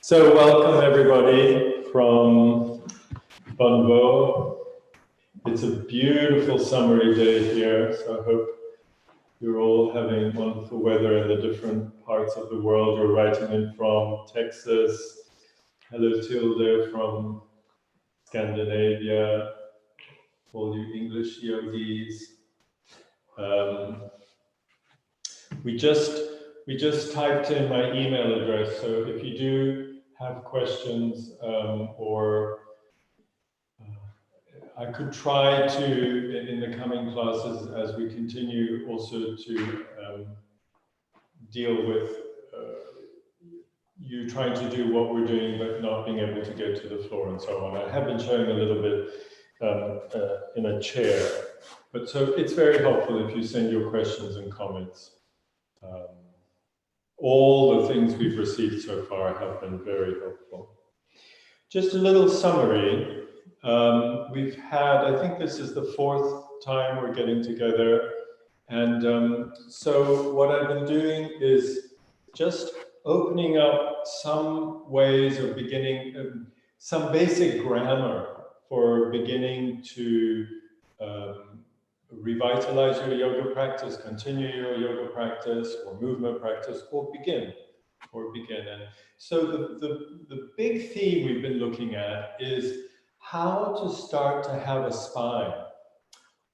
So welcome everybody from Bonnevaux. It's a beautiful summery day here, so I hope you're all having wonderful weather in the different parts of the world you're writing in from. Texas, hello Tilde from Scandinavia, all you English yogis. We just typed in my email address, so if you do have questions or I could try to, in the coming classes, as we continue also to deal with you trying to do what we're doing but not being able to get to the floor and so on. I have been showing a little bit in a chair, but so it's very helpful if you send your questions and comments. All the things we've received so far have been very helpful. Just a little summary. We've had, I think this is the 4th time we're getting together. And so what I've been doing is just opening up some ways of beginning, some basic grammar for beginning to revitalize your yoga practice, continue your yoga practice, or movement practice, or begin. And so the big theme we've been looking at is how to start to have a spine,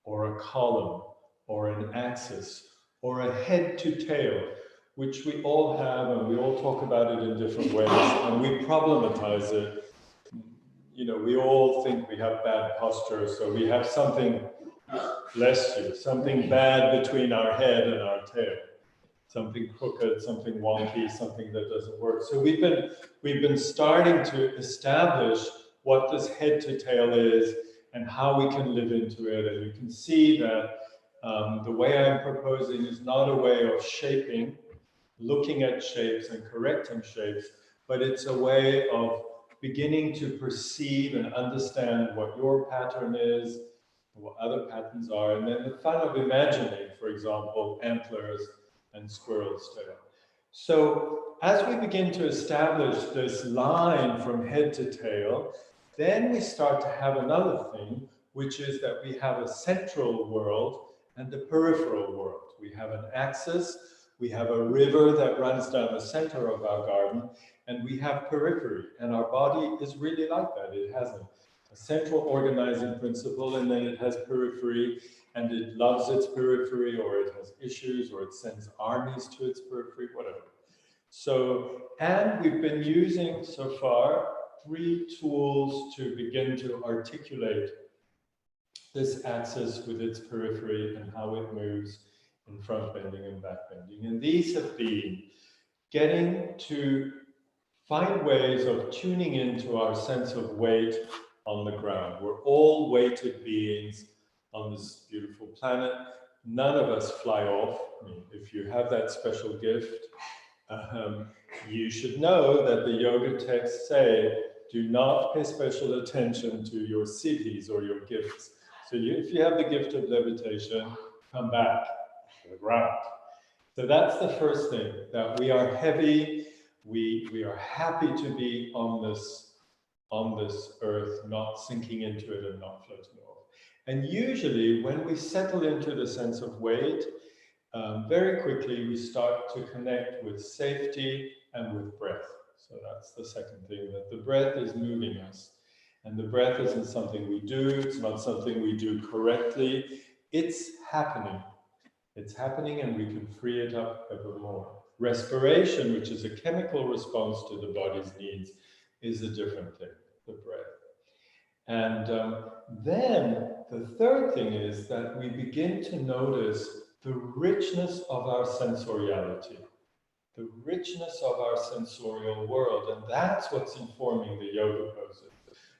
or a column, or an axis, or a head to tail, which we all have, and we all talk about it in different ways, and we problematize it. You know, we all think we have bad posture, so we have something, bless you, something bad between our head and our tail. Something crooked, something wonky, something that doesn't work. So we've been starting to establish what this head to tail is and how we can live into it. And you can see that the way I'm proposing is not a way of shaping, looking at shapes and correcting shapes, but it's a way of beginning to perceive and understand what your pattern is, what other patterns are, and then the fun of imagining, for example, antlers and squirrel's tail. So as we begin to establish this line from head to tail, then we start to have another thing, which is that we have a central world and a peripheral world. We have an axis, we have a river that runs down the center of our garden, and we have periphery. And our body is really like that. It has a central organizing principle, and then it has periphery, and it loves its periphery, or it has issues, or it sends armies to its periphery, whatever. So, and we've been using so far 3 tools to begin to articulate this axis with its periphery and how it moves in front bending and back bending. And these have been getting to find ways of tuning into our sense of weight on the ground. We're all weighted beings on this beautiful planet. None of us fly off. I mean, if you have that special gift, you should know that the yoga texts say, do not pay special attention to your siddhis or your gifts. So if you have the gift of levitation, come back to the ground. So that's the first thing, that we are heavy. We are happy to be on this earth, not sinking into it and not floating off. And usually when we settle into the sense of weight, very quickly we start to connect with safety and with breath. So that's the second thing, that the breath is moving us. And the breath isn't something we do, it's not something we do correctly, it's happening. It's happening, and we can free it up ever more. Respiration, which is a chemical response to the body's needs, is a different thing, the breath. And then the third thing is that we begin to notice the richness of our sensoriality, the richness of our sensorial world, and that's what's informing the yoga poses.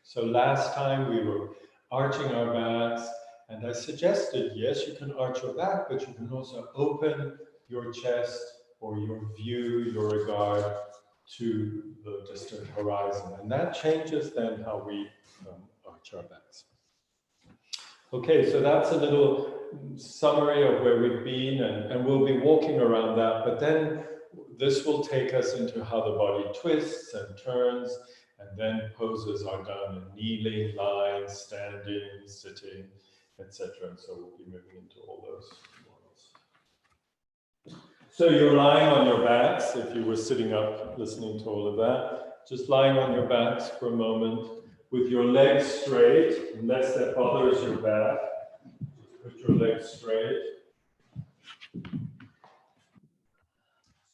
So last time we were arching our backs, and I suggested, yes, you can arch your back, but you can also open your chest or your view, your regard to the distant horizon. And that changes then how we arch our backs. Okay, so that's a little summary of where we've been, and we'll be walking around that. But then this will take us into how the body twists and turns, and then poses are done in kneeling, lying, standing, sitting, etc. And so we'll be moving into all those models. So you're lying on your backs, if you were sitting up listening to all of that, just lying on your backs for a moment with your legs straight, unless that bothers your back. Put your legs straight.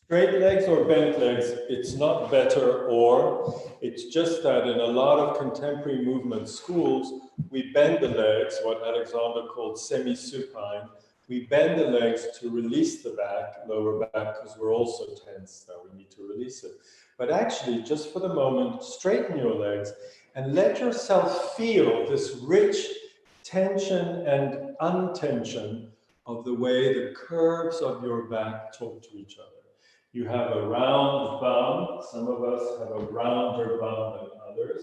Straight legs or bent legs, it's not better or, it's just that in a lot of contemporary movement schools, we bend the legs, what Alexander called semi-supine. We bend the legs to release the back, lower back, because we're also tense, so we need to release it. But actually, just for the moment, straighten your legs and let yourself feel this rich tension and untension of the way the curves of your back talk to each other. You have a round bum. Some of us have a rounder bum than others.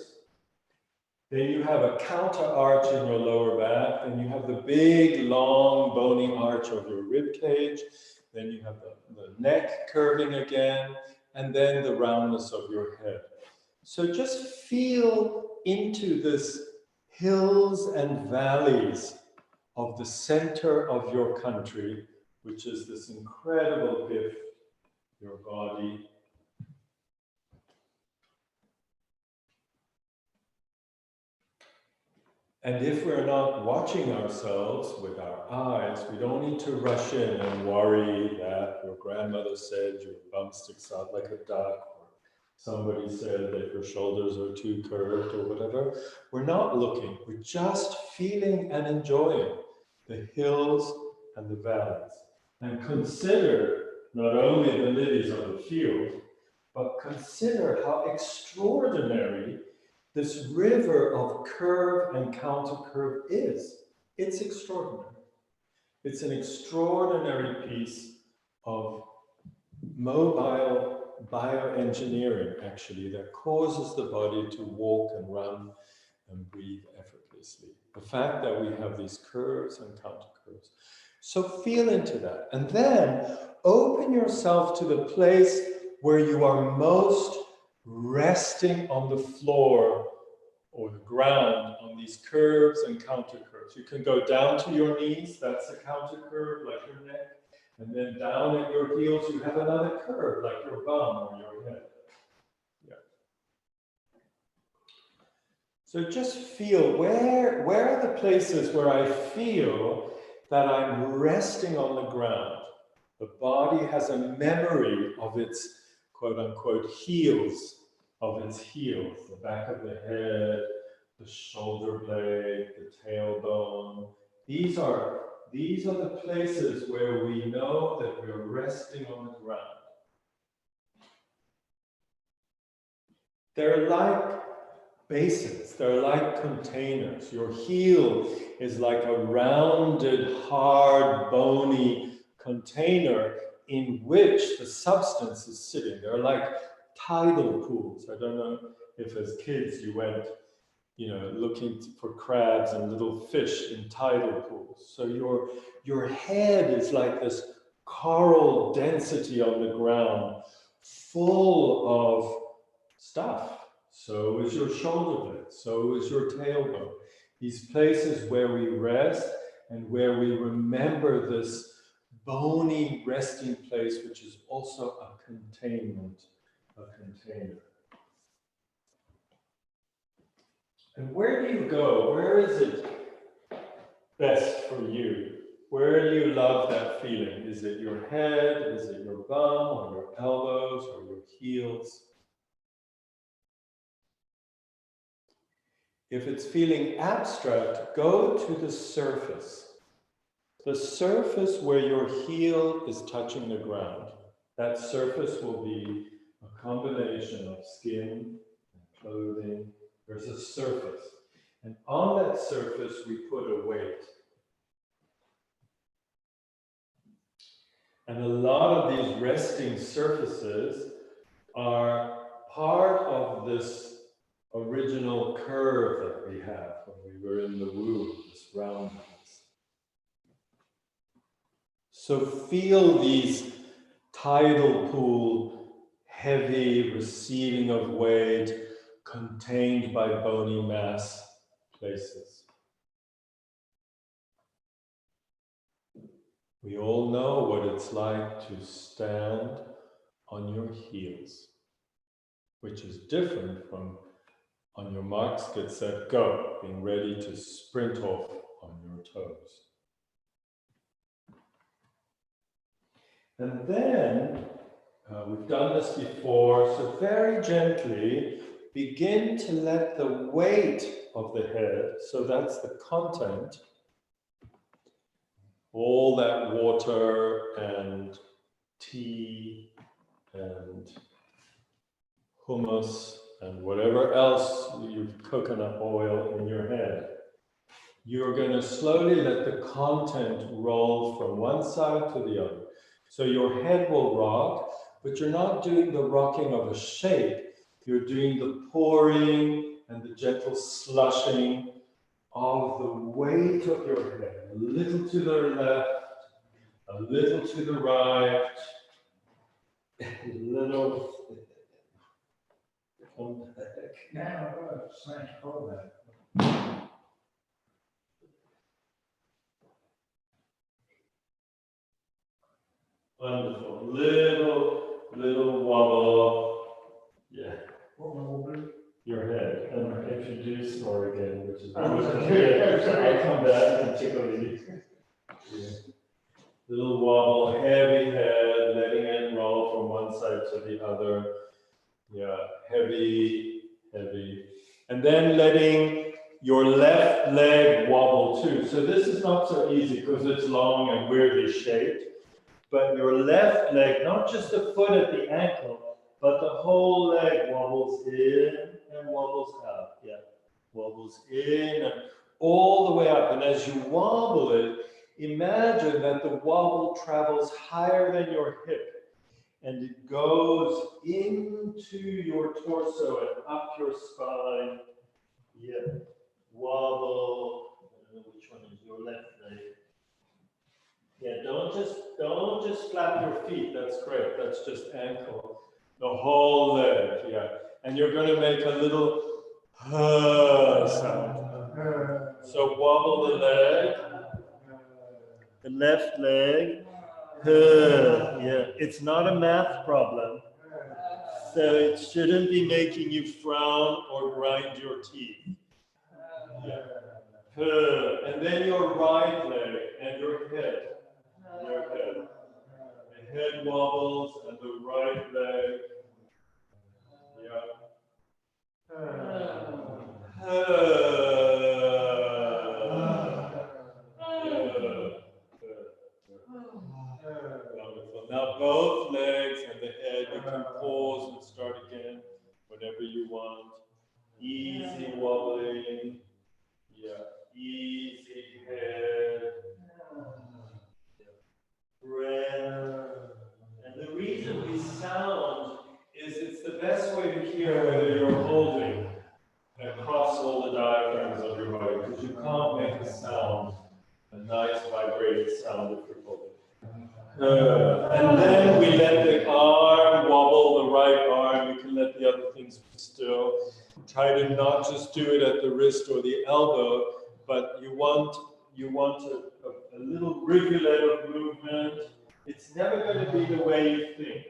Then you have a counter arch in your lower back. Then you have the big, long, bony arch of your rib cage. Then you have the neck curving again, and then the roundness of your head. So just feel into this hills and valleys of the center of your country, which is this incredible gift, your body. And if we're not watching ourselves with our eyes, we don't need to rush in and worry that your grandmother said your bum sticks out like a duck, or somebody said that your shoulders are too curved or whatever. We're not looking, we're just feeling and enjoying the hills and the valleys. And consider not only the lilies of the field, but consider how extraordinary this river of curve and counter-curve is. It's extraordinary. It's an extraordinary piece of mobile bioengineering, actually, that causes the body to walk and run and breathe effortlessly. The fact that we have these curves and counter-curves. So feel into that. And then open yourself to the place where you are most resting on the floor or the ground on these curves and counter curves. You can go down to your knees, that's a counter curve, like your neck, and then down at your heels, you have another curve, like your bum or your head. Yeah. So just feel, where are the places where I feel that I'm resting on the ground? The body has a memory of its quote-unquote heels, the back of the head, the shoulder blade, the tailbone. These are the places where we know that we're resting on the ground. They're like basins, they're like containers. Your heel is like a rounded, hard, bony container in which the substance is sitting. They're like tidal pools. I don't know if as kids you went, looking for crabs and little fish in tidal pools. So your head is like this coral density on the ground, full of stuff. So is your shoulder blade, so is your tailbone. These places where we rest and where we remember this bony resting place, which is also a containment, a container. And where do you go? Where is it best for you? Where do you love that feeling? Is it your head? Is it your bum or your elbows or your heels? If it's feeling abstract, go to the surface. The surface where your heel is touching the ground. That surface will be a combination of skin and clothing. There's a surface. And on that surface, we put a weight. And a lot of these resting surfaces are part of this original curve that we have when we were in the womb, this roundness. So feel these tidal pool, heavy receiving of weight, contained by bony mass places. We all know what it's like to stand on your heels, which is different from on your marks, get set, go, being ready to sprint off on your toes. And then, we've done this before, so very gently begin to let the weight of the head, so that's the content, all that water and tea and hummus and whatever else you've coconut oil in your head. You're going to slowly let the content roll from one side to the other. So your head will rock, but you're not doing the rocking of a shake. You're doing the pouring and the gentle slushing of the weight of your head. A little to the left, a little to the right, a little. Come back. Now, thanks for that. Wonderful. Little wobble. Yeah. What will do? Your head. And if you do snore again, which is I'll come back and tickle you. Yeah. Little wobble, heavy head, letting it roll from one side to the other. Yeah, heavy. And then letting your left leg wobble too. So this is not so easy because it's long and weirdly shaped. But your left leg, not just the foot at the ankle, but the whole leg wobbles in and wobbles out. Yeah, wobbles in and all the way up. And as you wobble it, imagine that the wobble travels higher than your hip. And it goes into your torso and up your spine. Yeah, wobble. I don't know which one is your left leg. Yeah, don't just flap your feet. That's great. That's just ankle. The whole leg. Yeah, and you're going to make a little sound. So wobble the leg, the left leg. Yeah, it's not a math problem, so it shouldn't be making you frown or grind your teeth. Yeah. And then your right leg and your head. The head wobbles and the right leg. Yeah. Wonderful. Now both legs and the head, you can pause and start again whenever you want. Easy wobbling. Yeah. Easy head. Breath. And the reason we sound is it's the best way to hear whether you're holding across all the diaphragms of your body, because you can't make a sound, a nice vibrating sound if you're holding. And then we let the arm wobble, the right arm. You can let the other things be still. Try to not just do it at the wrist or the elbow, but you want a little rivulet of movement. It's never going to be the way you think.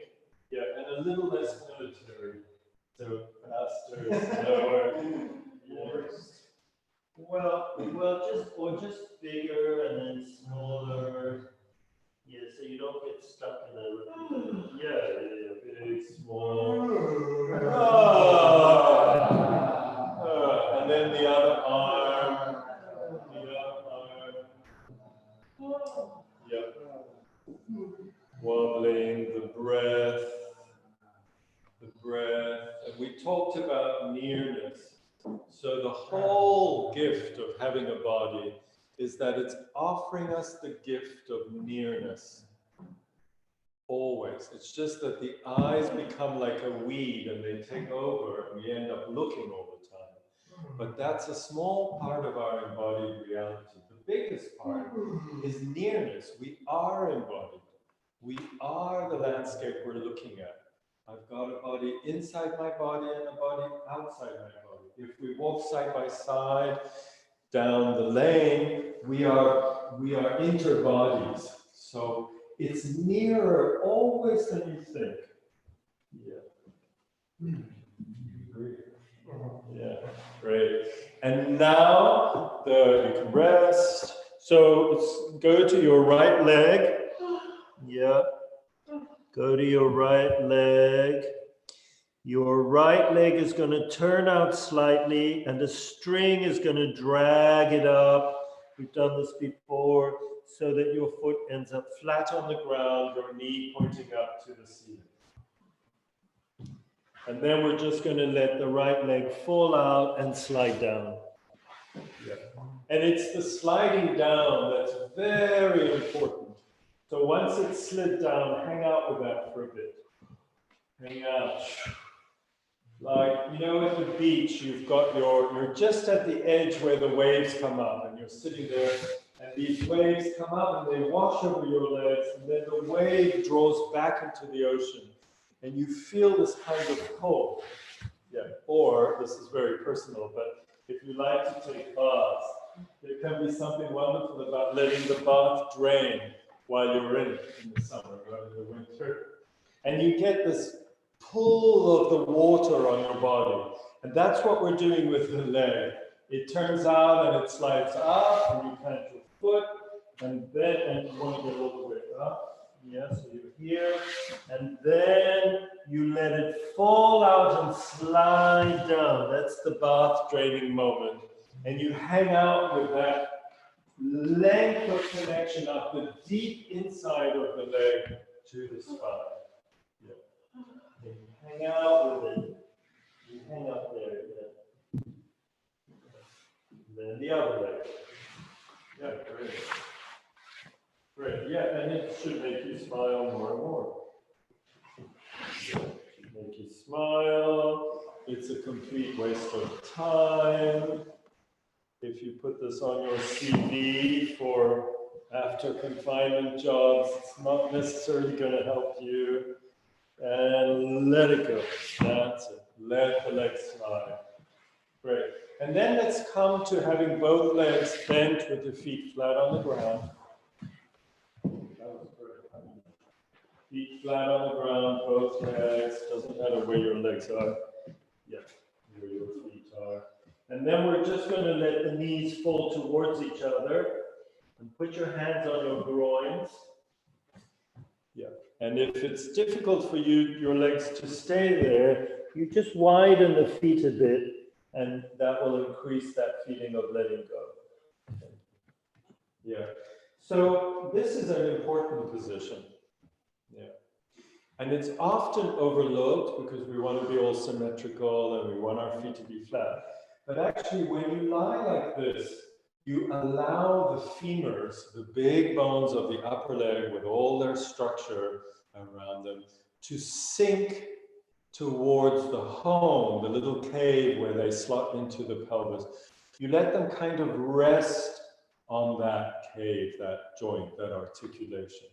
Yeah, and a little less military. So faster, slower. Yeah. Well, just bigger and then smaller. Yeah, so you don't get stuck in a yeah, big, small. And then the other arm. Yep. Wobbling, the breath. And we talked about nearness. So the whole gift of having a body is that it's offering us the gift of nearness. Always. It's just that the eyes become like a weed and they take over and we end up looking all the time. But that's a small part of our embodied reality. The biggest part is nearness. We are embodied. We are the landscape we're looking at. I've got a body inside my body and a body outside my body. If we walk side by side down the lane, we are interbodies. So it's nearer always than you think. Yeah. Great. Yeah, great. And now you can rest. So let's go to your right leg. Yeah. Go to your right leg. Your right leg is going to turn out slightly and the string is going to drag it up. We've done this before, so that your foot ends up flat on the ground, your knee pointing up to the ceiling. And then we're just going to let the right leg fall out and slide down. Yeah. And it's the sliding down that's very important. So once it's slid down, hang out with that for a bit. Hang out. Like, you know, at the beach, you've got you're just at the edge where the waves come up, and you're sitting there, and these waves come up and they wash over your legs, and then the wave draws back into the ocean, and you feel this kind of pull. Yeah, or, this is very personal, but if you like to take baths, there can be something wonderful about letting the bath drain while you're in it in the summer or in the winter. And you get this pull of the water on your body. And that's what we're doing with the leg. It turns out and it slides up, and you plant your foot, and then you want to get all the way up. Yeah, so you're here, and then you let it fall out and slide down. That's the bath draining moment. And you hang out with that length of connection up the deep inside of the leg to the spine. Yeah. And you hang out with it. You hang up there. Yeah. And then the other leg. Yeah, great. Great, yeah, and it should make you smile more and more. Yeah, it should make you smile. It's a complete waste of time. If you put this on your CV for after confinement jobs, it's not necessarily going to help you. And let it go. That's it. Let the legs slide. Great. And then let's come to having both legs bent with the feet flat on the ground. Feet flat on the ground, both legs, doesn't matter where your legs are. Yeah, where your feet are. And then we're just going to let the knees fall towards each other and put your hands on your groins. Yeah, and if it's difficult for you, your legs to stay there, you just widen the feet a bit, and that will increase that feeling of letting go. Okay. Yeah, so this is an important position. Yeah. And it's often overlooked because we want to be all symmetrical and we want our feet to be flat. But actually, when you lie like this, you allow the femurs, the big bones of the upper leg with all their structure around them, to sink towards the home, the little cave where they slot into the pelvis. You let them kind of rest on that cave, that joint, that articulation.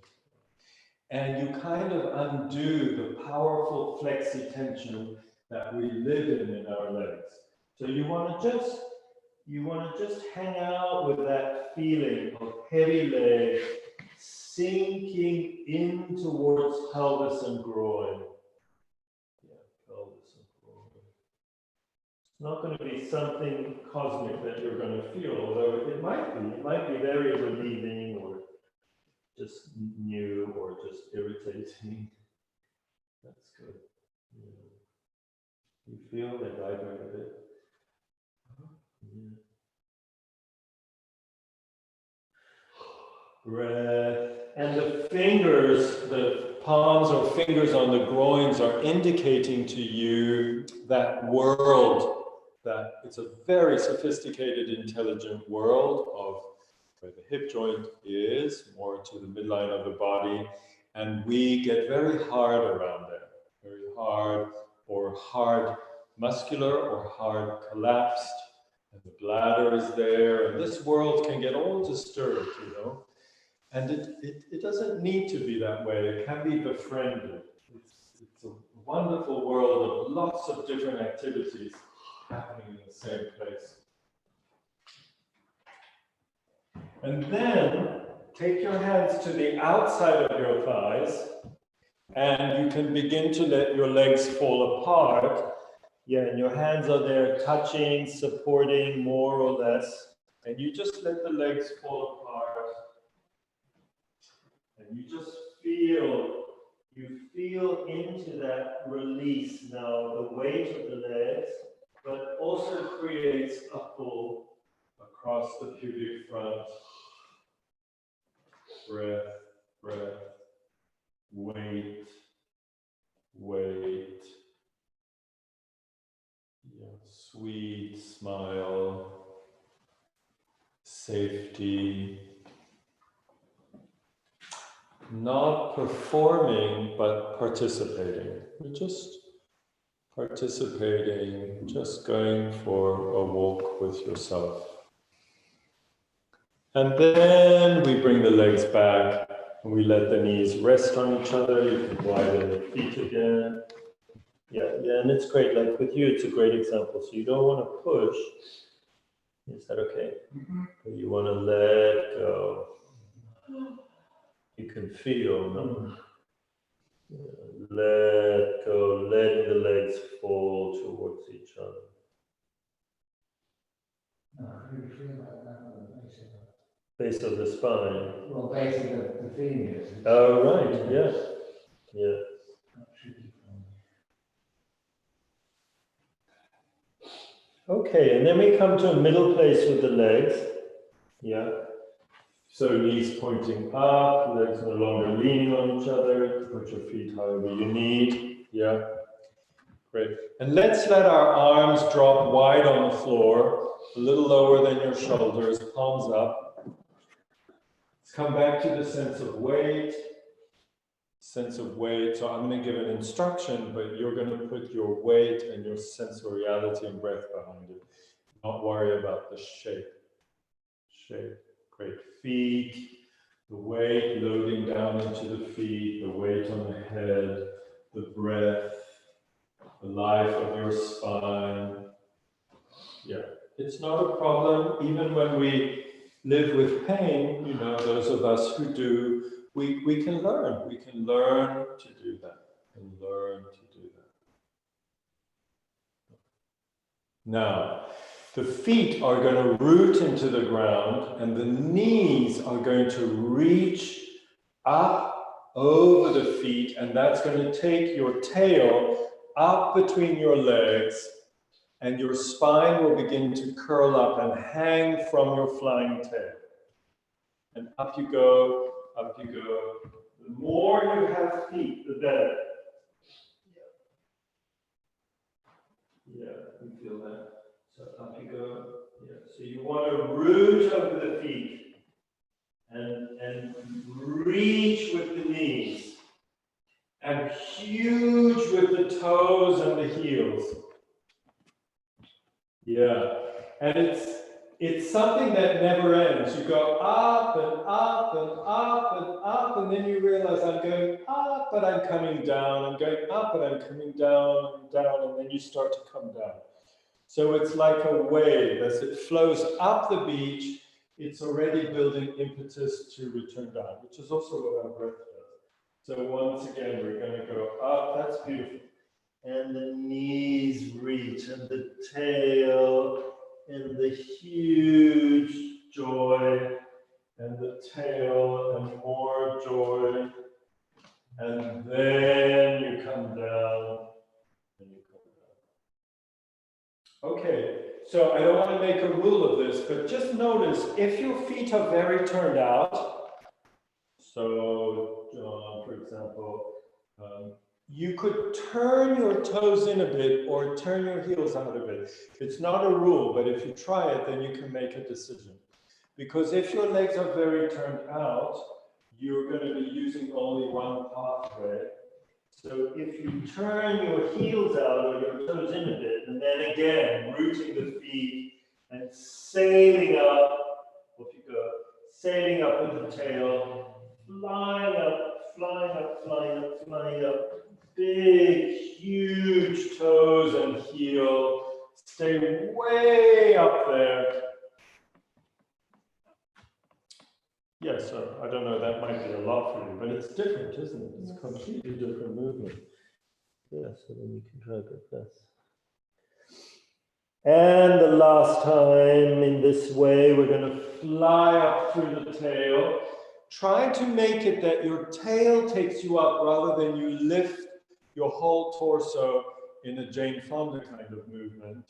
And you kind of undo the powerful flexi tension that we live in our legs. So you want to just hang out with that feeling of heavy leg sinking in towards pelvis and groin. Yeah, pelvis and groin. It's not going to be something cosmic that you're going to feel, although it might be. It might be very relieving or just new or just irritating. That's good. Yeah. You feel they vibrate a bit. Yeah. Breath. And the fingers, the palms or fingers on the groins are indicating to you that world, that it's a very sophisticated, intelligent world of where the hip joint is, more to the midline of the body, and we get very hard around there, very hard, or hard muscular, or hard collapsed, and the bladder is there, and this world can get all disturbed, you know. And it doesn't need to be that way. It can be befriended. It's a wonderful world of lots of different activities happening in the same place. And then take your hands to the outside of your thighs, and you can begin to let your legs fall apart. Yeah, and your hands are there touching, supporting more or less. And you just let the legs fall apart. And you just feel, you feel into that release now, the weight of the legs, but also creates a pull across the pubic front. Breath, breath, weight, weight. Yeah, sweet smile, safety. Not performing, but participating. We're just participating, just going for a walk with yourself. And then we bring the legs back and we let the knees rest on each other. You can widen the feet again. Yeah, and it's great. Like with you, it's a great example. So you don't want to push. Is that okay? But you want to let go. You can feel, no? Let go, letting the legs fall towards each other. You feel like that on the Base of the spine. well, base of the femurs. Oh, right, yeah. Yeah. Okay, and then we come to a middle place with the legs. Yeah. So knees pointing up, legs no longer leaning on each other. Put your feet however you need. Yeah. Great. And let's let our arms drop wide on the floor, a little lower than your shoulders, palms up. Let's come back to the sense of weight. Sense of weight. So I'm going to give an instruction, but you're going to put your weight and your sensoriality and breath behind it. Not worry about the shape. Shape. Great. Feet. The weight loading down into the feet. The weight on the head. The breath. The life of your spine. Yeah. It's not a problem. Even when we live with pain, you know, those of us who do, we can learn. We can learn to do that. And learn to do that. Now, the feet are going to root into the ground and the knees are going to reach up over the feet, and that's going to take your tail up between your legs, and your spine will begin to curl up and hang from your flying tail. And up you go, up you go. The more you have feet, the better. Yeah, you feel that. So up you go. Yeah. So you want to root over the feet and reach with the knees and huge with the toes and the heels. Yeah. And it's something that never ends. You go up and up and up and up, and then you realize I'm going up, but I'm coming down. I'm going up, but I'm coming down and down, and then you start to come down. So it's like a wave. As it flows up the beach, it's already building impetus to return down, which is also what our breath does. So once again, we're going to go up. That's beautiful. And the knees reach, and the tail, and the huge joy, and the tail, and more joy. And then you come down. Okay, so I don't want to make a rule of this, but just notice if your feet are very turned out, so John, for example, you could turn your toes in a bit or turn your heels out a bit. It's not a rule, but if you try it, then you can make a decision. Because if your legs are very turned out, you're going to be using only one pathway. So if you turn your heels out or your toes in a bit, and then again, rooting the feet and sailing up, off you go, sailing up with the tail, flying up, flying up, flying up, flying up. Big, huge toes and heel. Stay way up there. Yeah, so I don't know, that might be a lot for you, but it's different, isn't it? It's a completely different movement. Yeah, so then you can try a bit this. And the last time in this way, we're going to fly up through the tail. Try to make it that your tail takes you up rather than you lift your whole torso in a Jane Fonda kind of movement.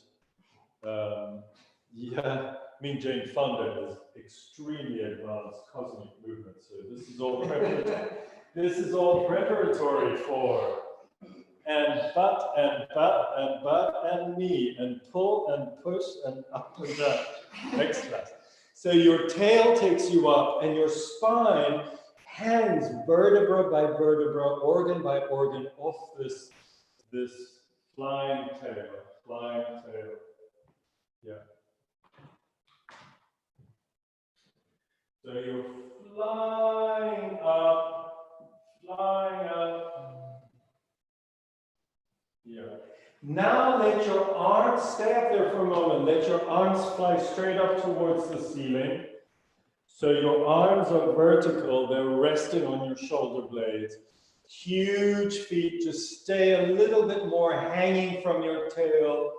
Yeah, I mean, Jane Fonda is extremely advanced cosmic movement, so this is all preparatory. This is all preparatory for and butt and butt and butt and knee and pull and push and up and down. Next class. So your tail takes you up and your spine hangs vertebra by vertebra, organ by organ off this flying tail, Yeah. So you're flying up. Yeah. Now let your arms, stay up there for a moment, let your arms fly straight up towards the ceiling. So your arms are vertical, they're resting on your shoulder blades. Huge feet, just stay a little bit more hanging from your tail.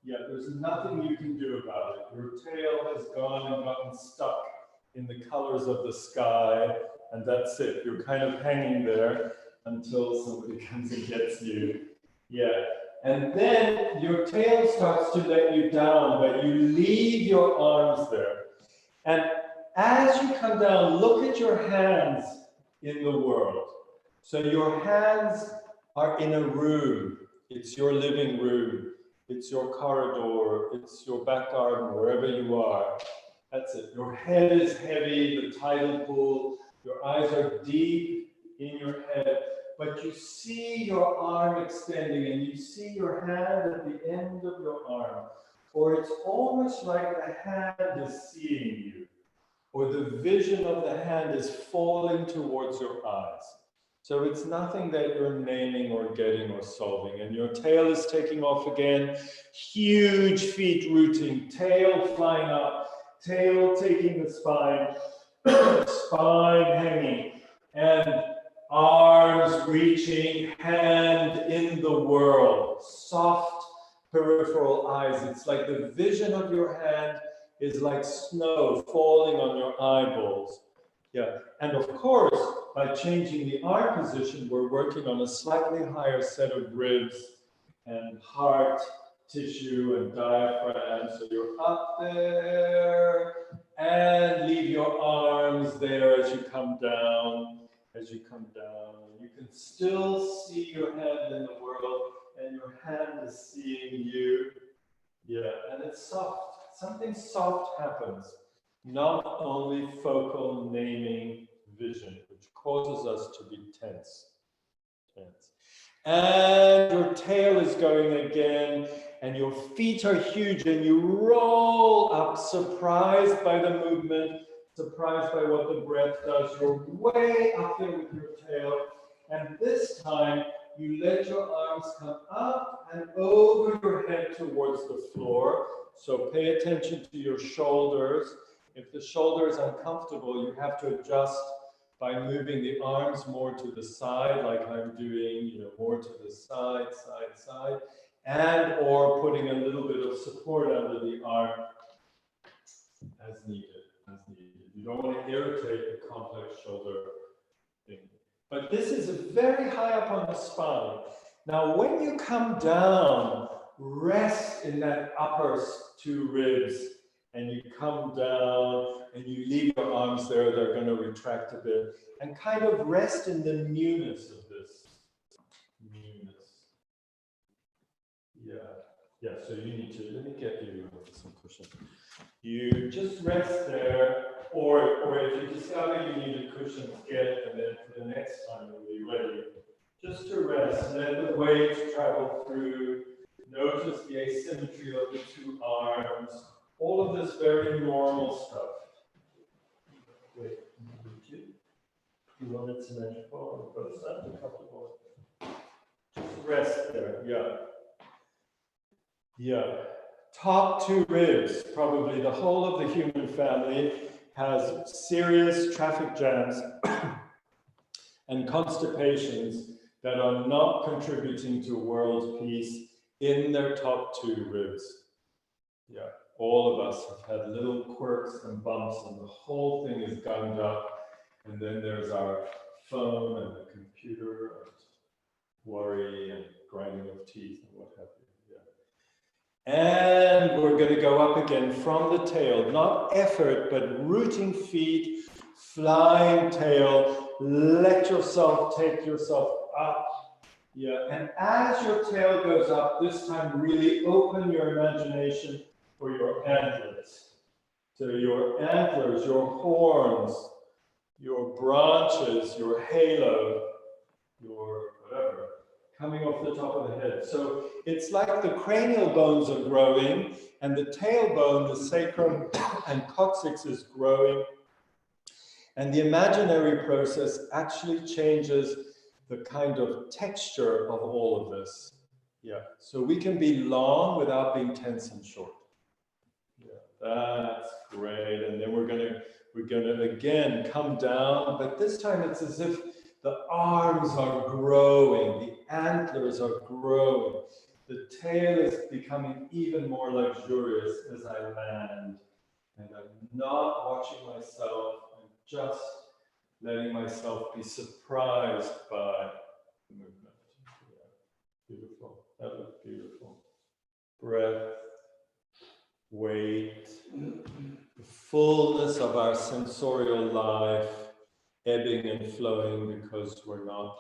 Yeah, there's nothing you can do about it. Your tail has gone and gotten stuck in the colors of the sky, and that's it. You're kind of hanging there until somebody comes and gets you. Yeah, and then your tail starts to let you down, but you leave your arms there. And as you come down, look at your hands in the world. So your hands are in a room. It's your living room. It's your corridor. It's your back garden, wherever you are. That's it. Your head is heavy, the tidal pool. Your eyes are deep in your head. But you see your arm extending and you see your hand at the end of your arm. Or it's almost like the hand is seeing you. Or the vision of the hand is falling towards your eyes. So it's nothing that you're naming or getting or solving. And your tail is taking off again. Huge feet rooting, tail flying up, tail taking the spine, spine hanging, and arms reaching, hand in the world. Soft peripheral eyes. It's like the vision of your hand is like snow falling on your eyeballs. Yeah, and of course, by changing the arm position, we're working on a slightly higher set of ribs and heart tissue and diaphragm. So you're up there and leave your arms there as you come down. And you can still see your hand in the world, and your hand is seeing you. Yeah, and it's soft. Something soft happens. Not only focal naming vision, which causes us to be tense. And your tail is going again, and your feet are huge, and you roll up, surprised by the movement, surprised by what the breath does. You're way up there with your tail, and this time you let your arms come up and over your head towards the floor. So pay attention to your shoulders. If the shoulder is uncomfortable, you have to adjust by moving the arms more to the side, like I'm doing, more to the side, and or putting a little bit of support under the arm as needed. You don't want to irritate the complex shoulder thing. But this is very high up on the spine. Now, when you come down, rest in that upper two ribs, and you come down and you leave your arms there, they're going to retract a bit, and kind of rest in the newness of this. Yeah, so you need to, let me get you some cushion. You just rest there, or if you discover you need a cushion, get, and then for the next time you'll be ready. Just to rest, let the weight travel through. Notice the asymmetry of the two arms. All of this very normal stuff. Wait, you want it symmetrical on both sides or comfortable? Just rest there. Yeah. Yeah. Top two ribs, probably the whole of the human family has serious traffic jams and constipations that are not contributing to world peace in their top two ribs. Yeah, all of us have had little quirks and bumps and the whole thing is gummed up. And then there's our phone and the computer and worry and grinding of teeth and what have you. Yeah. And we're going to go up again from the tail, not effort, but rooting feet, flying tail. Let yourself take yourself up. Yeah, and as your tail goes up, this time really open your imagination for your antlers. So your antlers, your horns, your branches, your halo, your whatever, coming off the top of the head. So it's like the cranial bones are growing and the tailbone, the sacrum and coccyx is growing. And the imaginary process actually changes the kind of texture of all of this. Yeah, so we can be long without being tense and short. Yeah, that's great. And then we're gonna again come down, but this time it's as if the arms are growing, the antlers are growing, the tail is becoming even more luxurious as I land. And I'm not watching myself, I'm just letting myself be surprised by the movement. Yeah. Beautiful. That looked beautiful. Breath, weight, the fullness of our sensorial life, ebbing and flowing because we're not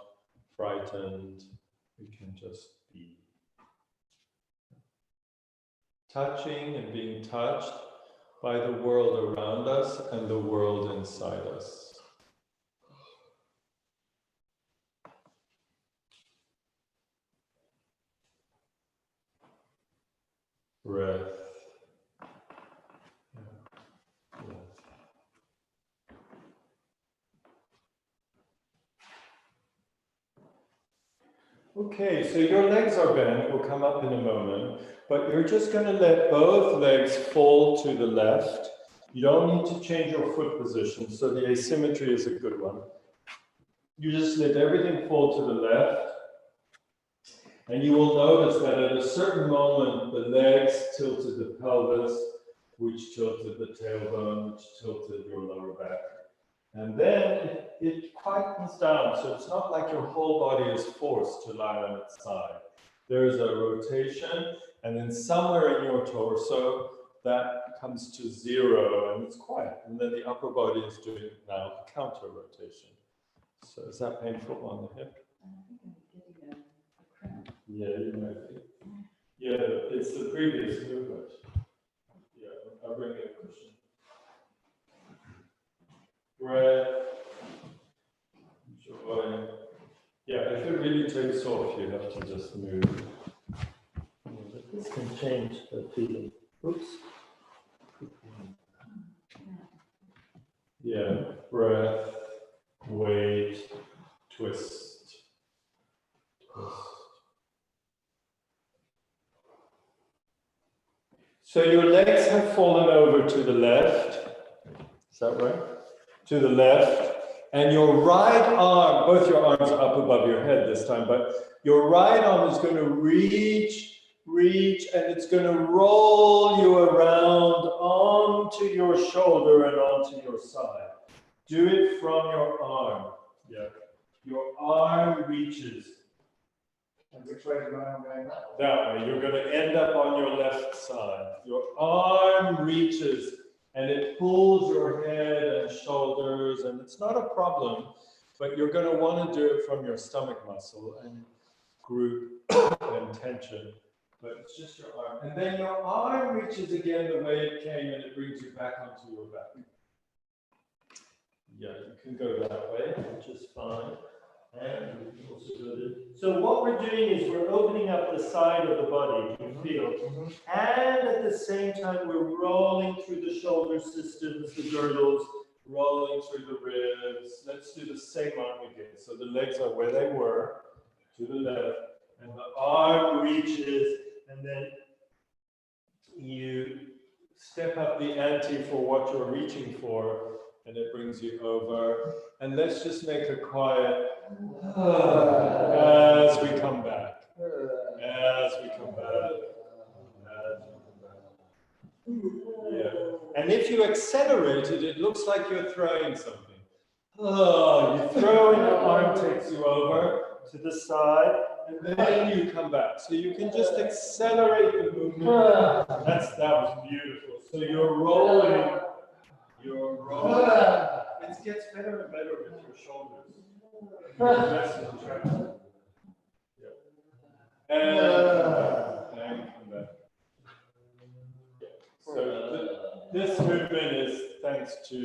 frightened. We can just be. Touching and being touched by the world around us and the world inside us. Breath. Yeah. Okay, so your legs are bent, we'll come up in a moment, but you're just going to let both legs fall to the left. You don't need to change your foot position, so the asymmetry is a good one. You just let everything fall to the left, and you will notice that at a certain moment, the legs tilted the pelvis, which tilted the tailbone, which tilted your lower back. And then it quietens down, so it's not like your whole body is forced to lie on its side. There's a rotation, and then somewhere in your torso, that comes to 0, and it's quiet. And then the upper body is doing now a counter rotation. So is that painful on the hip? I think I'm getting a cramp. Yeah, you might be. Yeah, it's the previous movement. Yeah, I'll bring in a cushion. Breath. Enjoy. Yeah, if it really takes off, you have to just move. This can change the feeling. Oops. Yeah, breath, weight, twist. Twist. So your legs have fallen over to the left. Is that right? To the left. And your right arm, both your arms are up above your head this time, but your right arm is going to reach, and it's going to roll you around onto your shoulder and onto your side. Do it from your arm. Yeah. Your arm reaches. And which way is my arm going now? That way. You're going to end up on your left side. Your arm reaches. And it pulls your head and shoulders, and it's not a problem, but you're going to want to do it from your stomach muscle and group and tension. But it's just your arm. And then your arm reaches again the way it came, and it brings you back onto your back. Yeah, you can go that way, which is fine. And we can also do it. So what we're doing is we're opening up the side of the body, you feel, and at the the same time, we're rolling through the shoulder systems, the girdles, rolling through the ribs. Let's do the same arm again. So the legs are where they were, to the left, and the arm reaches, and then you step up the ante for what you're reaching for, and it brings you over. And let's just make a quiet as we come back. As we come back. Yeah. And if you accelerate it, it looks like you're throwing something. Oh, you throw and your arm takes you over to the side, and then you come back. So you can just accelerate the movement. That was beautiful. So you're rolling. It gets better and better with your shoulders. Less contraction. Yeah. And come back. So this movement is thanks to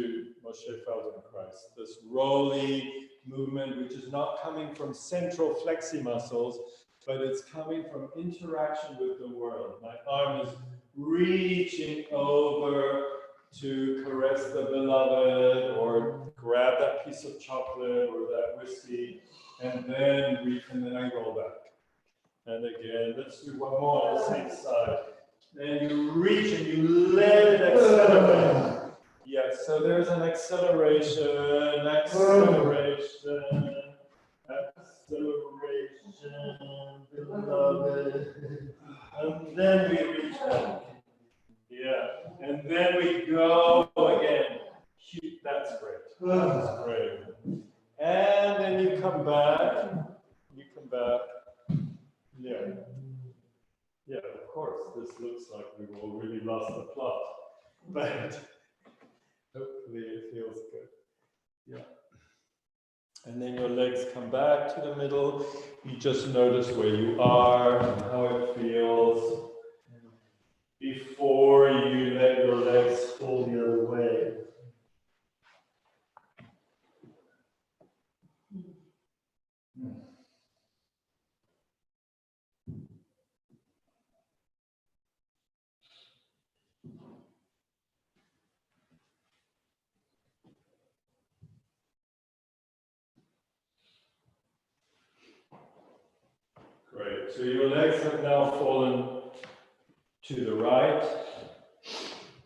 Moshe Feldenkrais. This rolly movement, which is not coming from central flexi muscles, but it's coming from interaction with the world. My arm is reaching over to caress the beloved, or grab that piece of chocolate or that whiskey, and then I roll back. And again, let's do one more on the same side. Then you reach and you let it accelerate. Yes, so there's an acceleration, beloved. And then we reach back. Yeah, and then we go again. That's great. That's great. And then you come back. Yeah. Yeah, of course, this looks like we've already lost the plot, but hopefully it feels good. Yeah. And then your legs come back to the middle. You just notice where you are and how it feels before you let your legs fall the other way. Great. So your legs have now fallen to the right,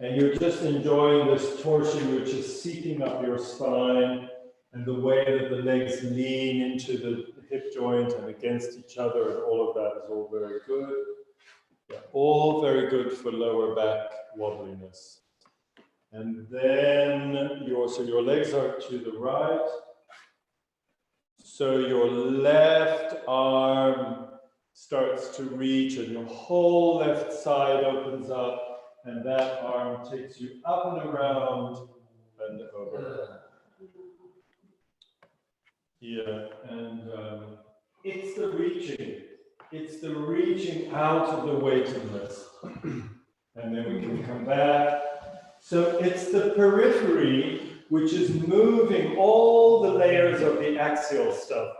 and you're just enjoying this torsion which is seeping up your spine, and the way that the legs lean into the hip joint and against each other, and all of that is all very good. Yeah, all very good for lower back wobbliness. And then your legs are to the right. So your left arm starts to reach, and your whole left side opens up, and that arm takes you up and around and over. Yeah, and it's the reaching out of the weightiness. And then we can come back. So it's the periphery which is moving all the layers of the axial stuff.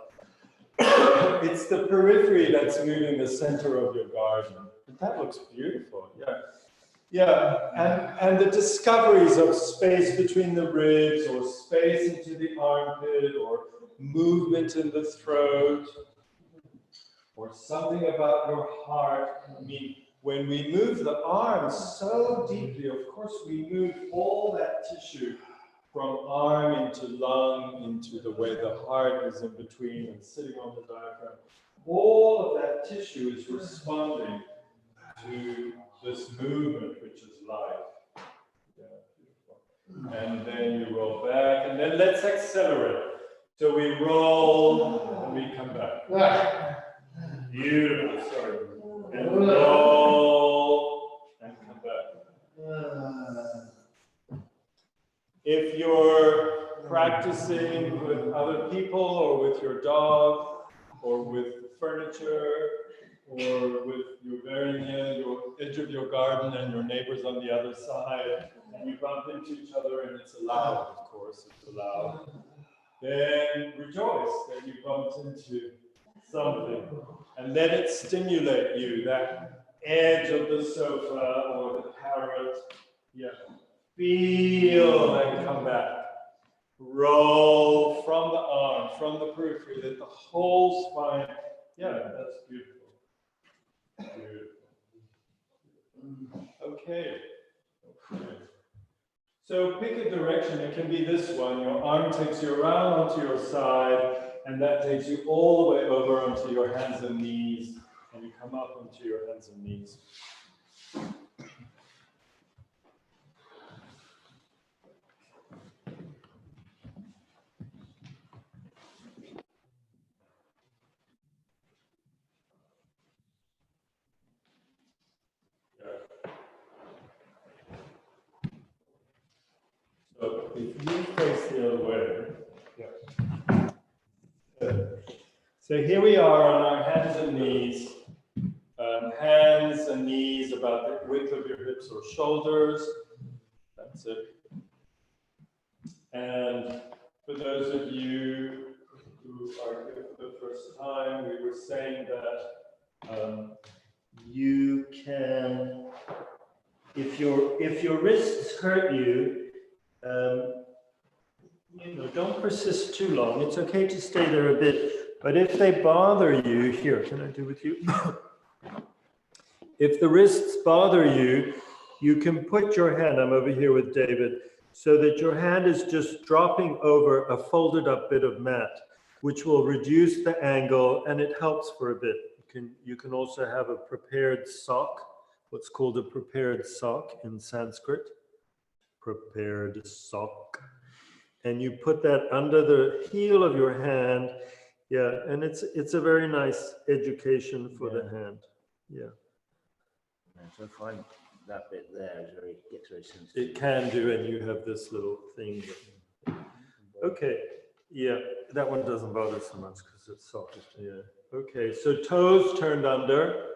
It's the periphery that's moving the center of your garden. That looks beautiful, yeah. Yeah, and the discoveries of space between the ribs, or space into the armpit, or movement in the throat, or something about your heart. I mean, when we move the arms so deeply, of course, we move all that tissue from arm into lung, into the way the heart is in between and sitting on the diaphragm. All of that tissue is responding to this movement, which is life. Yeah, beautiful. And then you roll back, and then let's accelerate. So we roll, and we come back. Beautiful, sorry. And roll, and come back. If you're practicing with other people, or with your dog, or with furniture, or with you're very near your edge of your garden and your neighbors on the other side, and you bump into each other, and it's allowed, of course, it's allowed, then rejoice that you bumped into something, and let it stimulate you, that edge of the sofa or the forward. Yeah. Feel and come back. Roll from the arm, from the periphery, that the whole spine. Yeah, that's beautiful. Beautiful. Okay. So pick a direction. It can be this one. Your arm takes you around onto your side, and that takes you all the way over onto your hands and knees, and you come up onto your hands and knees. So if you face the other way, so here we are on our hands and knees. Hands and knees about the width of your hips or shoulders. That's it. And for those of you who are here for the first time, we were saying that you can, if your wrists hurt you, don't persist too long. It's okay to stay there a bit. But if they bother you, here, can I do with you? If the wrists bother you, you can put your hand, I'm over here with David, so that your hand is just dropping over a folded up bit of mat, which will reduce the angle and it helps for a bit. You can also have a prepared sock, what's called a prepared sock in Sanskrit. Prepared sock. And you put that under the heel of your hand. Yeah, and it's a very nice education for the hand. Yeah. So I find that bit there gets very sensitive. It can do, and you have this little thing. Okay, yeah, that one doesn't bother so much because it's soft. Yeah. Okay, so toes turned under,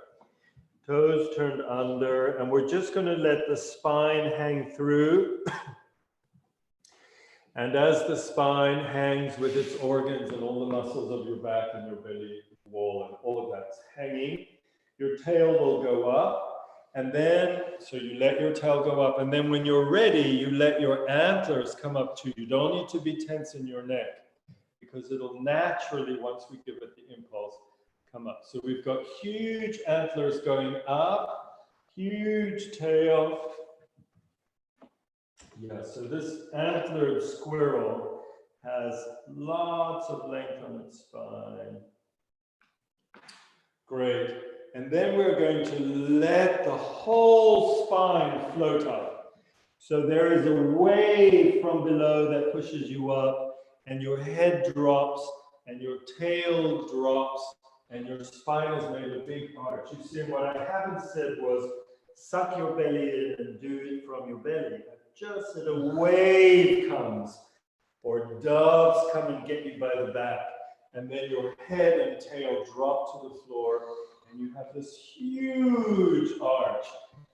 and we're just going to let the spine hang through. And as the spine hangs with its organs and all the muscles of your back and your belly wall and all of that's hanging, your tail will go up. And then, so you let your tail go up, and then when you're ready, you let your antlers come up too. You don't need to be tense in your neck, because it'll naturally, once we give it the impulse, come up. So we've got huge antlers going up, huge tail. Yeah, so this antlered squirrel has lots of length on its spine. Great. And then we're going to let the whole spine float up. So there is a wave from below that pushes you up, and your head drops, and your tail drops, and your spine is made a big arch. You see, what I haven't said was suck your belly in and do it from your belly. Just that a wave comes, or doves come and get you by the back, and then your head and tail drop to the floor, and you have this huge arch.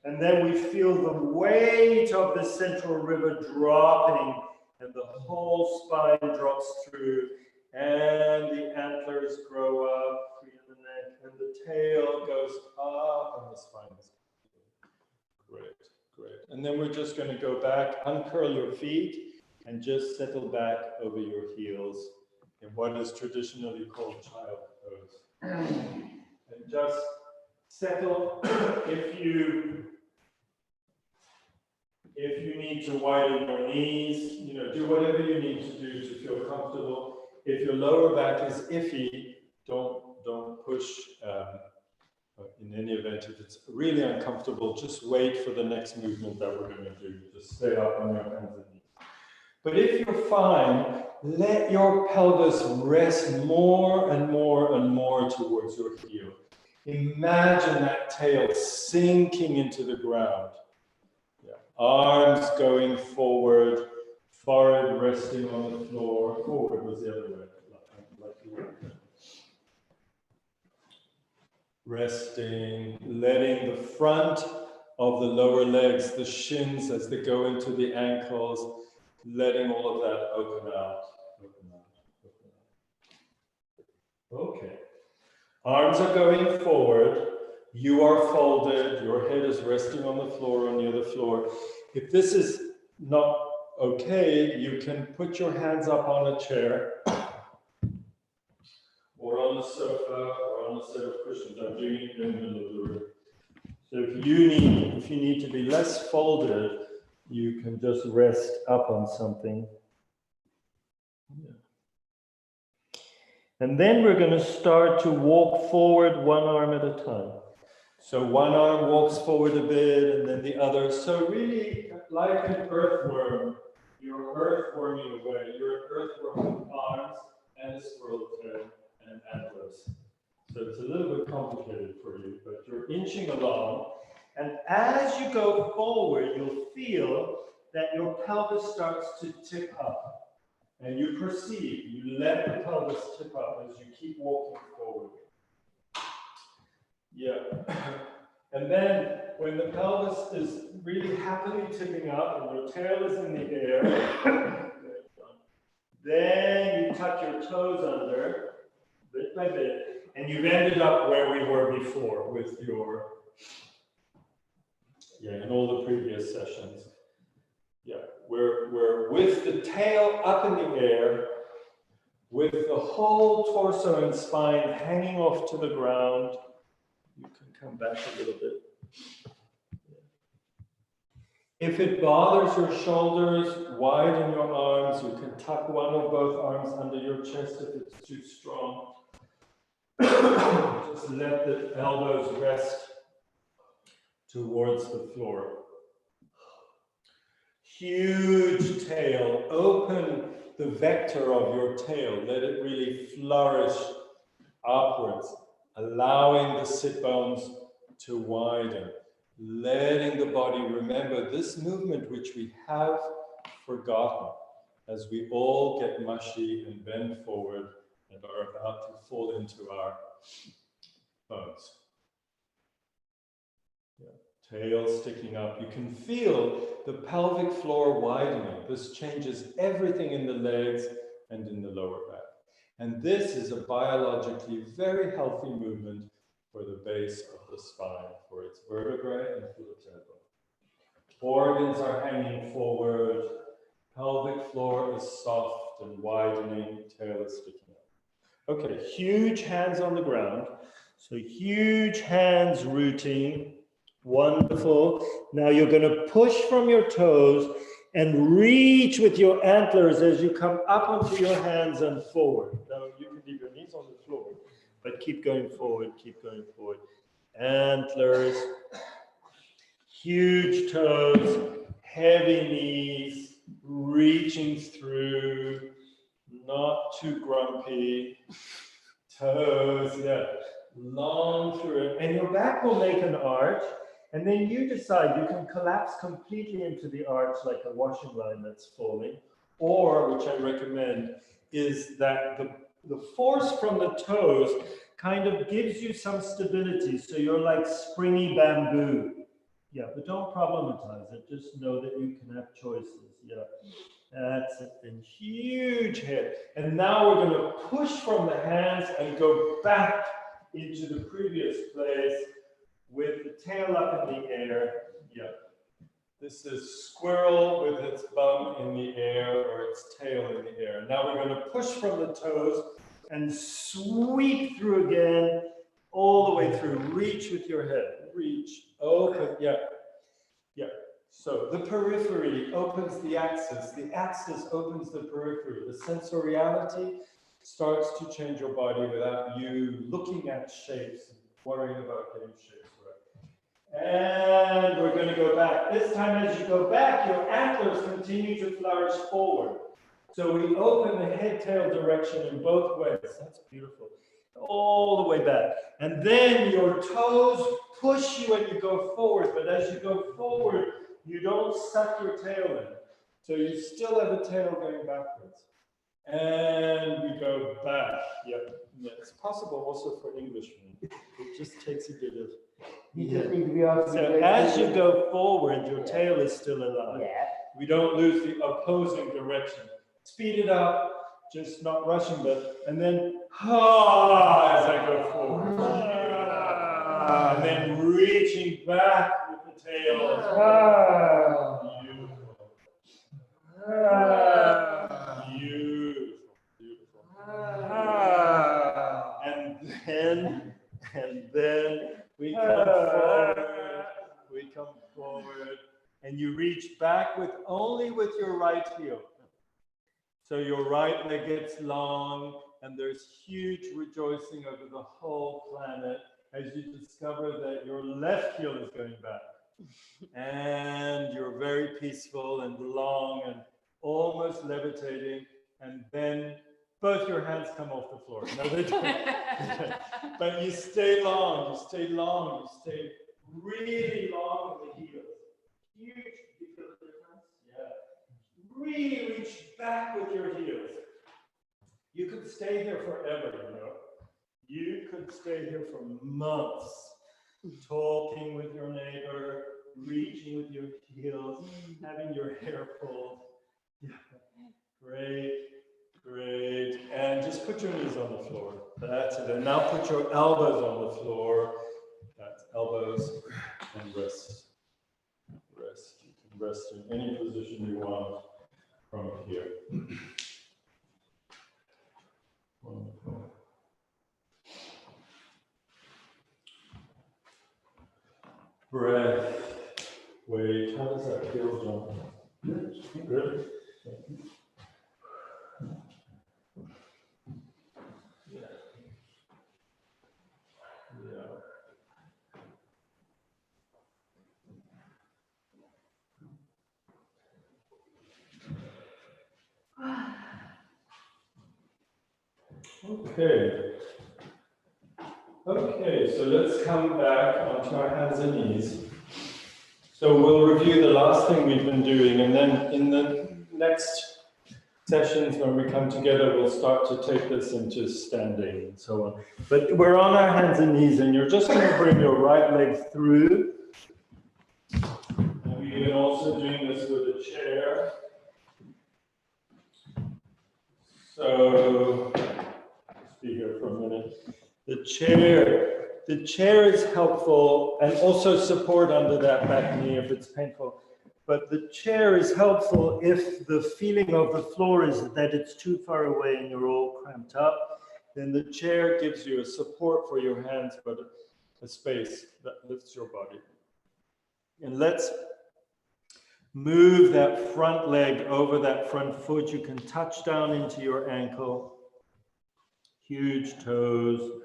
And then we feel the weight of the central river dropping, and the whole spine drops through, and the antlers grow up, free in the neck, and the tail goes up, and the spine is great, great. And then we're just going to go back, uncurl your feet, and just settle back over your heels in what is traditionally called child pose. And just settle. If you need to widen your knees, do whatever you need to do to feel comfortable. If your lower back is iffy, don't push. In any event, if it's really uncomfortable, just wait for the next movement that we're going to do. Just stay up on your hands and knees. But if you're fine, let your pelvis rest more and more and more towards your heel. Imagine that tail sinking into the ground. Yeah. Arms going forward, forehead resting on the floor. Forward was the other way. Resting, letting the front of the lower legs, the shins as they go into the ankles, letting all of that open out. Okay. Arms are going forward. You are folded, your head is resting on the floor or near the floor. If this is not okay, you can put your hands up on a chair or on the sofa or on a set of cushions. I'm doing it in the middle of the room. So if you need to be less folded, you can just rest up on something. Yeah. And then we're going to start to walk forward one arm at a time. So one arm walks forward a bit and then the other. So really like an earthworm, you're earthworming away. You're an earthworm with arms and a squirrel tail and antlers. So it's a little bit complicated for you, but you're inching along. And as you go forward, you'll feel that your pelvis starts to tip up. And you perceive, you let the pelvis tip up as you keep walking forward. Yeah. And then when the pelvis is really happily tipping up and your tail is in the air, then you tuck your toes under, bit by bit, and you've ended up where we were before with your, in all the previous sessions. Yeah, we're with the tail up in the air, with the whole torso and spine hanging off to the ground. You can come back a little bit. If it bothers your shoulders, widen your arms. You can tuck one or both arms under your chest if it's too strong. Just let the elbows rest towards the floor. Huge tail. Open the vector of your tail. Let it really flourish upwards, allowing the sit bones to widen. Letting the body remember this movement, which we have forgotten as we all get mushy and bend forward and are about to fall into our bones. Tail sticking up. You can feel the pelvic floor widening. This changes everything in the legs and in the lower back. And this is a biologically very healthy movement for the base of the spine, for its vertebrae and for the tailbone. Organs are hanging forward. Pelvic floor is soft and widening. Tail is sticking up. Okay, huge hands on the ground. So huge hands rooting. Wonderful. Now you're going to push from your toes and reach with your antlers as you come up onto your hands and forward. Now you can leave your knees on the floor, but keep going forward, keep going forward. Antlers, huge toes, heavy knees, reaching through, not too grumpy. Toes, long through it. And your back will make an arch. And then you decide, you can collapse completely into the arch like a washing line that's falling, or, which I recommend, is that the force from the toes kind of gives you some stability, so you're like springy bamboo. Yeah, but don't problematize it, just know that you can have choices. Yeah, that's it, and huge head. And now we're going to push from the hands and go back into the previous place, with the tail up in the air. Yeah. This is squirrel with its bum in the air or its tail in the air. Now we're going to push from the toes and sweep through again, all the way through. Reach with your head. Reach. Open. Yeah. So the periphery opens the axis. The axis opens the periphery. The sensoriality starts to change your body without you looking at shapes and worrying about getting shapes. And we're going to go back. This time as you go back, your antlers continue to flourish forward. So we open the head-tail direction in both ways. That's beautiful. All the way back. And then your toes push you when you go forward. But as you go forward, you don't suck your tail in. So you still have a tail going backwards. And we go back. Yep. Yeah, it's possible also for Englishmen. It just takes a bit of... So as you go forward, your tail is still alive. We don't lose the opposing direction. Speed it up, just not rushing, but and then as I go forward. And then reaching back with the tail. Beautiful. Beautiful. And then we come forward, and you reach back only with your right heel. So your right leg gets long, and there's huge rejoicing over the whole planet as you discover that your left heel is going back. And you're very peaceful and long and almost levitating, and then both your hands come off the floor. No, they don't. But you stay long, you stay really long in the heels. Huge, you feel the difference? Yeah. Really reach back with your heels. You could stay here forever, you know. You could stay here for months, talking with your neighbor, reaching with your heels, having your hair pulled. Yeah. Great. And just put your knees on the floor. That's it. And now put your elbows on the floor. That's elbows and rest. Rest. You can rest in any position you want from here. Wonderful. Breath. Wait, how does that feel, John? Good. Okay, so let's come back onto our hands and knees. So we'll review the last thing we've been doing, and then in the next sessions when we come together, we'll start to take this into standing and so on. But we're on our hands and knees, and you're just going to bring your right leg through. And we've been also doing this with a chair. So, let's be here for a minute. The chair is helpful, and also support under that back knee if it's painful. But the chair is helpful if the feeling of the floor is that it's too far away and you're all cramped up. Then the chair gives you a support for your hands, but a space that lifts your body. And let's move that front leg over that front foot. You can touch down into your ankle. Huge toes.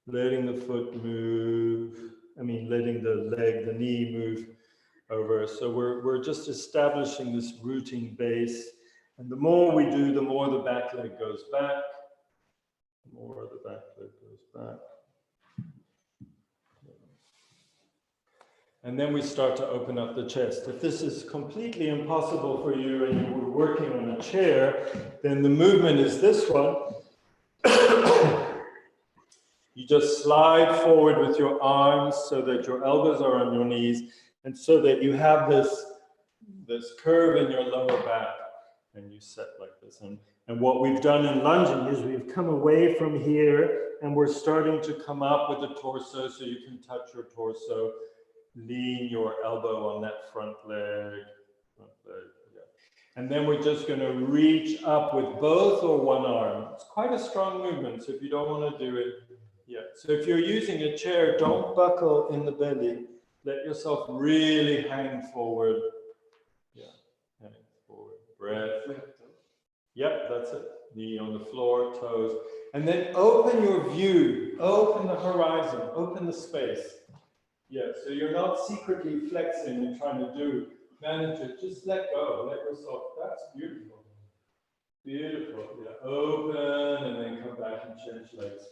Letting the foot move, letting the knee move over. So we're just establishing this rooting base. And the more we do, the more the back leg goes back. The more the back leg goes back. And then we start to open up the chest. If this is completely impossible for you and you were working on a chair, then the movement is this one. You just slide forward with your arms so that your elbows are on your knees, and so that you have this curve in your lower back, and you set like this. And what we've done in lunging is we've come away from here, and we're starting to come up with the torso, so you can touch your torso, lean your elbow on that front leg. And then we're just going to reach up with both or one arm. It's quite a strong movement, so if you don't want to do it, so if you're using a chair, don't buckle in the belly. Let yourself really hang forward. Hang forward. Breath. Yep, that's it. Knee on the floor, toes. And then open your view. Open the horizon. Open the space. So you're not secretly flexing and trying to manage it. Just let go. Let yourself. That's beautiful. Beautiful. Open and then come back and change legs.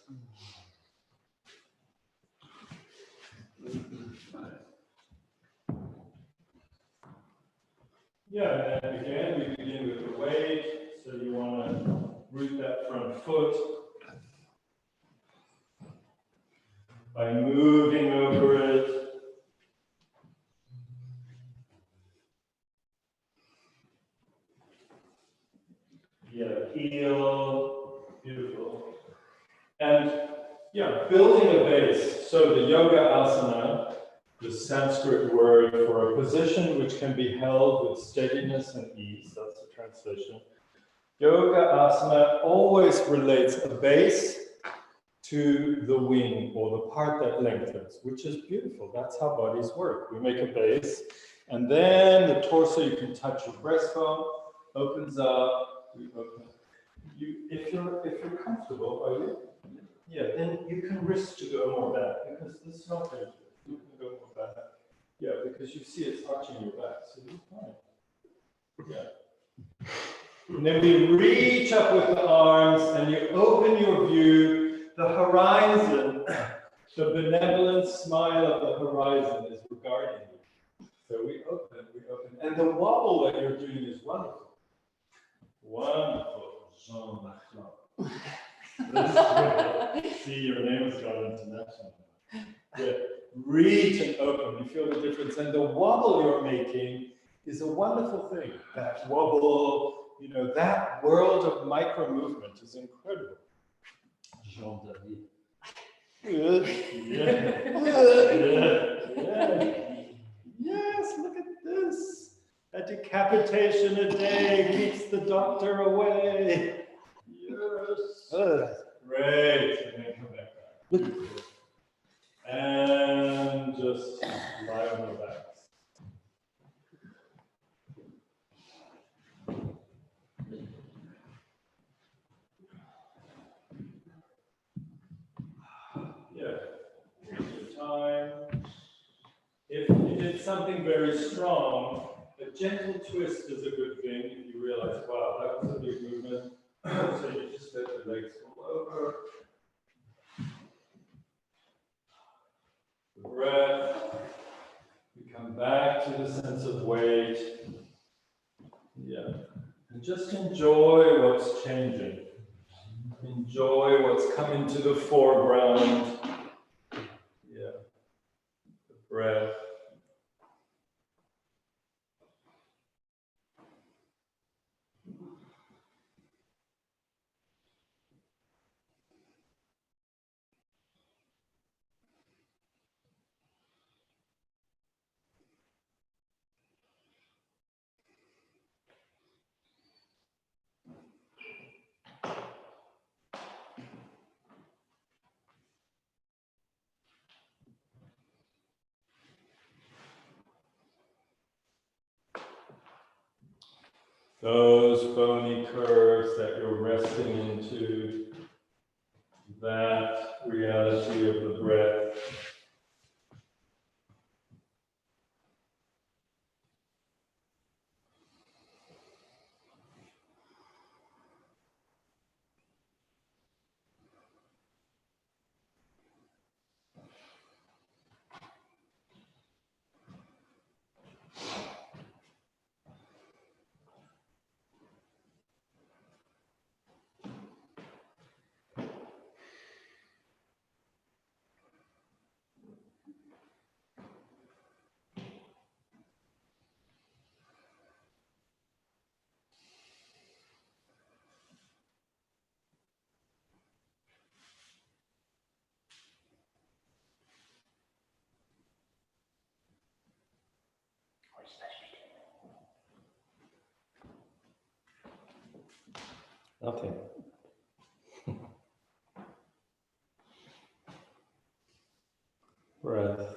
And then again, we begin with the weight. So you want to root that front foot by moving over it. Heel. Beautiful. And Yeah, building a base. So the yoga asana, the Sanskrit word for a position which can be held with steadiness and ease, that's the translation. Yoga asana always relates a base to the wing or the part that lengthens, which is beautiful. That's how bodies work. We make a base, and then the torso, you can touch your breastbone, opens up, we open. If you're comfortable, are you? Yeah, then you can risk to go more back, because this is not dangerous. You can go more back. Yeah, because you see it's arching your back, so you're fine. Yeah. And then we reach up with the arms and you open your view. The horizon, the benevolent smile of the horizon is regarding you. So we open. And the wobble that you're doing is wonderful. Wonderful. Jean Laclau. See, your name's got international. Yeah. Reach and open. You feel the difference. And the wobble you're making is a wonderful thing. That wobble, you know, that world of micro movement is incredible. Jean David. Good. Yeah. Yes, look at this. A decapitation a day keeps the doctor away. Yes. Great. And then come back. And just lie on the back. Yeah. Take your time. If you did something very strong, a gentle twist is a good thing if you realize, wow, that was a big movement. So you just let the legs go over. The breath. We come back to the sense of weight. Yeah. And just enjoy what's changing. Enjoy what's coming to the foreground. Yeah. The breath. Those bony curves that you're resting into, that reality of the breath. Nothing. Breath.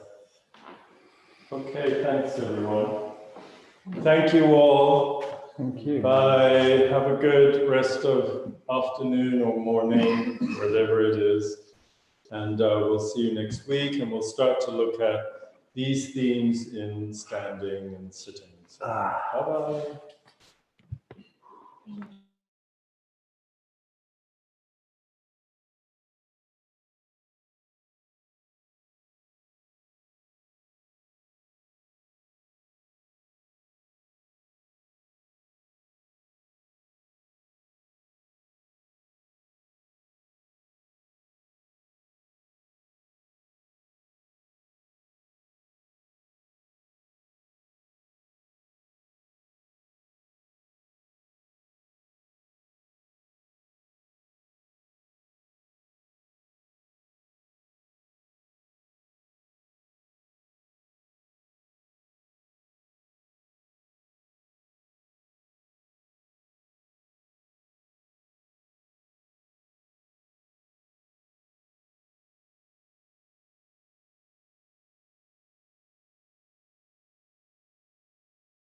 Okay, thanks everyone. Thank you all. Thank you. Bye. Have a good rest of afternoon or morning, whatever it is. And we'll see you next week, and we'll start to look at these themes in standing and sitting. So, bye-bye.